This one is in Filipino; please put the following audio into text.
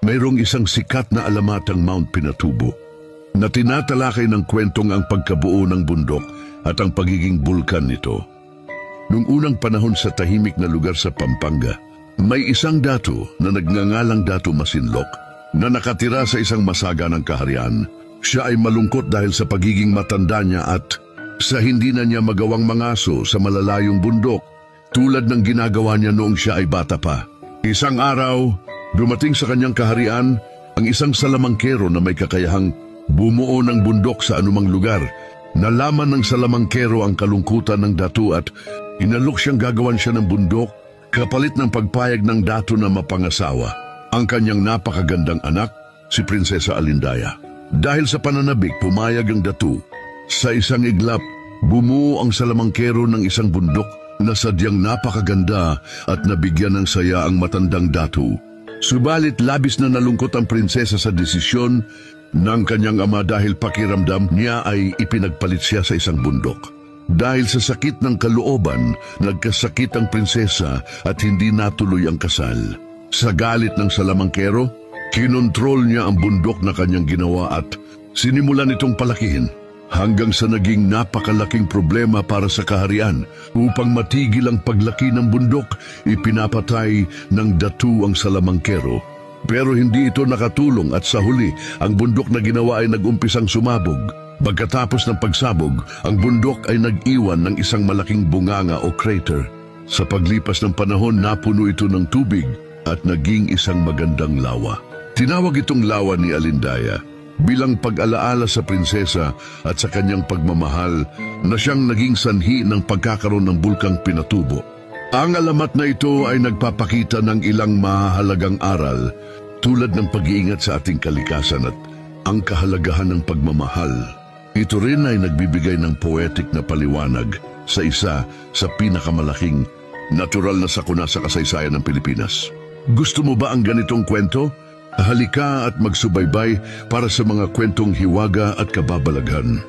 mayroong isang sikat na alamatang Mount Pinatubo na tinatalakay ng kwentong ang pagkabuo ng bundok at ang pagiging bulkan nito. Noong unang panahon sa tahimik na lugar sa Pampanga, may isang dato na nagngangalang Dato Masinloc na nakatira sa isang masaganang kaharian. Siya ay malungkot dahil sa pagiging matanda niya at sa hindi na niya magawang mangaso sa malalayong bundok tulad ng ginagawa niya noong siya ay bata pa. Isang araw, dumating sa kanyang kaharian ang isang salamangkero na may kakayahang bumuo ng bundok sa anumang lugar. Nalaman ng salamangkero ang kalungkutan ng dato at inalok siyang gagawan siya ng bundok kapalit ng pagpayag ng dato na mapangasawa ang kanyang napakagandang anak, si Prinsesa Alindaya. Dahil sa pananabik, pumayag ang dato. Sa isang iglap, bumuo ang salamangkero ng isang bundok na sadyang napakaganda at nabigyan ng saya ang matandang dato. Subalit labis na nalungkot ang prinsesa sa desisyon ng kanyang ama dahil pakiramdam niya ay ipinagpalit siya sa isang bundok. Dahil sa sakit ng kalooban, nagkasakit ang prinsesa at hindi natuloy ang kasal. Sa galit ng salamangkero, kinontrol niya ang bundok na kanyang ginawa at sinimulan itong palakihin hanggang sa naging napakalaking problema para sa kaharian. Upang matigil ang paglaki ng bundok, ipinapatay ng dato ang salamangkero. Pero hindi ito nakatulong at sa huli, ang bundok na ginawa ay nag-umpisang sumabog. Pagkatapos ng pagsabog, ang bundok ay nag-iwan ng isang malaking bunganga o crater. Sa paglipas ng panahon, napuno ito ng tubig at naging isang magandang lawa. Tinawag itong lawa ni Alindaya bilang pag-alaala sa prinsesa at sa kanyang pagmamahal na siyang naging sanhi ng pagkakaroon ng bulkang Pinatubo. Ang alamat na ito ay nagpapakita ng ilang mahahalagang aral tulad ng pag-iingat sa ating kalikasan at ang kahalagahan ng pagmamahal. Ito rin ay nagbibigay ng poetic na paliwanag sa isa sa pinakamalaking natural na sakuna sa kasaysayan ng Pilipinas. Gusto mo ba ang ganitong kwento? Halika at magsubaybay para sa mga kwentong hiwaga at kababalaghan.